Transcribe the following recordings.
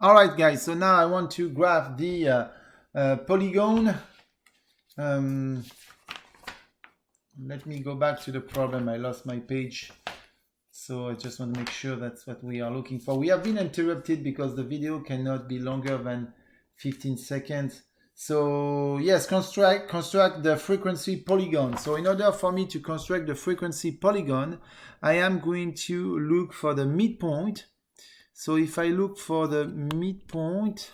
All right, guys, so now I want to graph the polygon. Let me go back to the problem. I lost my page. So I just want to make sure that's what we are looking for. We have been interrupted because the video cannot be longer than 15 seconds. So yes, construct the frequency polygon. So in order for me to construct the frequency polygon, I am going to look for the midpoint. So if I look for the midpoint,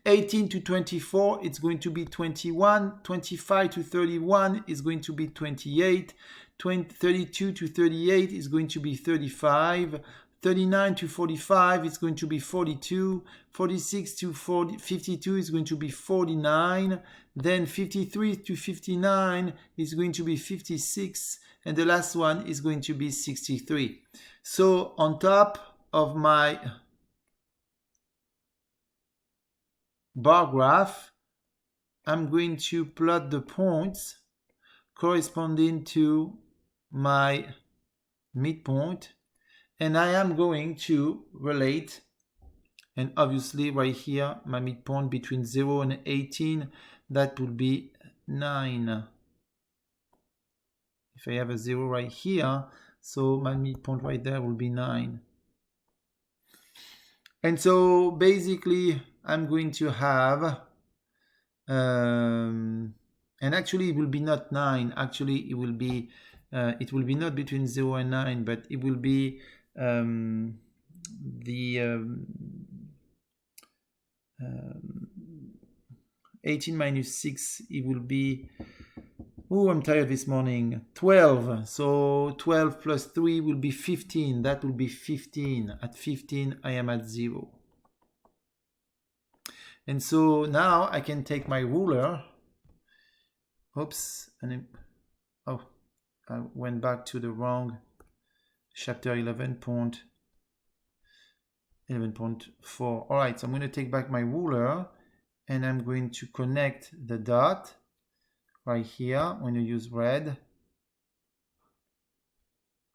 18 to 24, it's going to be 21. 25 to 31 is going to be 28. 32 to 38 is going to be 35. 39 to 45 is going to be 42. 46 to 52 is going to be 49. Then 53 to 59 is going to be 56. And the last one is going to be 63. So on top of my bar graph, I'm going to plot the points corresponding to my midpoint, and I am going to relate, and obviously right here my midpoint between 0 and 18, that would be 9. If I have a 0 right here, so my midpoint right there will be 9. And so basically I'm going to have and actually it will be not 9. Actually it will be not between 0 and 9, but it will be the 18 minus 6, it will be, oh, I'm tired this morning, 12. So 12 plus 3 will be 15. That will be 15. At 15, I am at 0. And so now I can take my ruler. Oops. I went back to the wrong chapter 11.4. All right, so I'm going to take back my ruler and I'm going to connect the dot right here. I'm going to use red.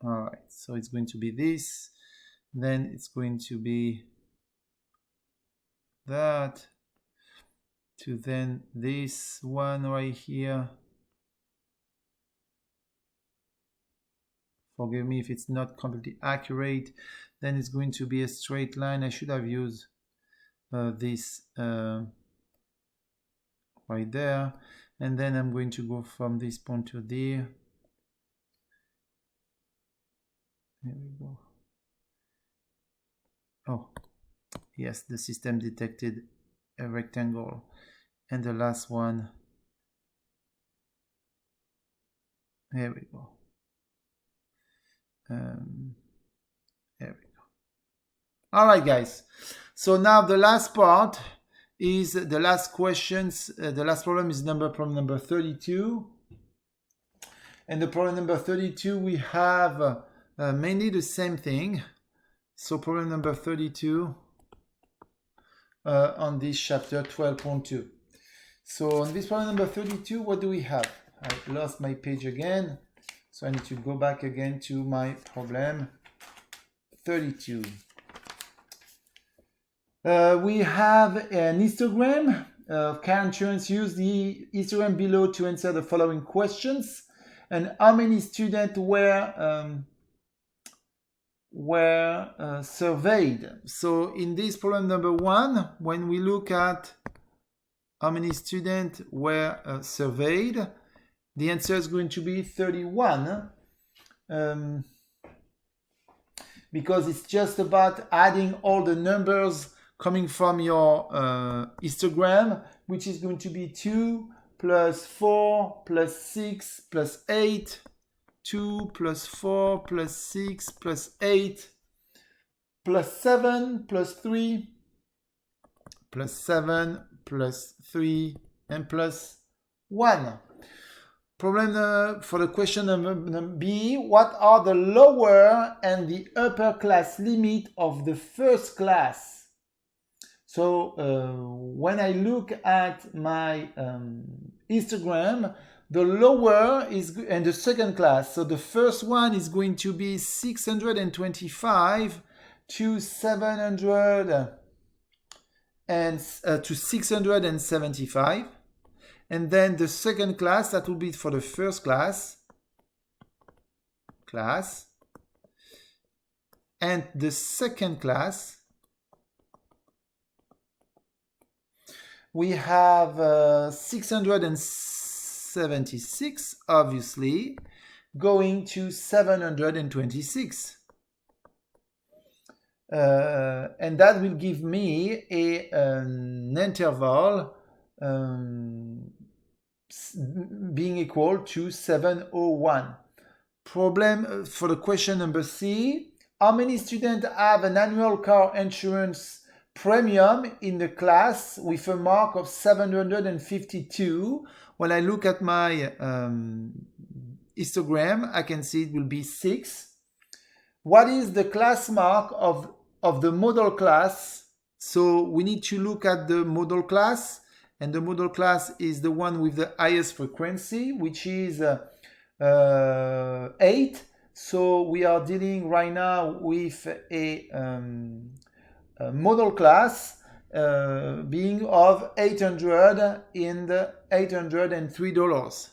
All right, so it's going to be this. Then it's going to be that. To then this one right here. Forgive me if it's not completely accurate. Then it's going to be a straight line. I should have used this right there. And then I'm going to go from this point to there. There we go. Oh, yes, the system detected a rectangle. And the last one, there we go. There we go. All right, guys. So now the last part is the last questions. The last problem is problem number 32. And the problem number 32, we have mainly the same thing. So problem number 32 on this chapter 12.2. So on this problem number 32, what do we have? I lost my page again. So I need to go back again to my problem 32. We have an histogram. Car insurance. Use the histogram below to answer the following questions. And how many students were surveyed? So in this problem number 1, when we look at how many students were surveyed, the answer is going to be 31, because it's just about adding all the numbers coming from your histogram, which is going to be 2 plus 4 plus 6 plus 8, 2 plus 4 plus 6 plus 8, plus 7 plus 3, plus 7 plus 3, and plus 1. Problem for the question number B, what are the lower and the upper class limit of the first class? So when I look at my histogram, The lower is, and the second class, so the first one is going to be 625 to 700 and to 675. And then the second class, that will be for the first class. And the second class, we have 676, obviously, going to 726. And that will give me an interval being equal to 701. Problem for the question number C. How many students have an annual car insurance premium in the class with a mark of 752? When I look at my histogram, I can see it will be 6. What is the class mark of the model class? So we need to look at the model class, and the model class is the one with the highest frequency, which is 8. So we are dealing right now with a model class being of $803.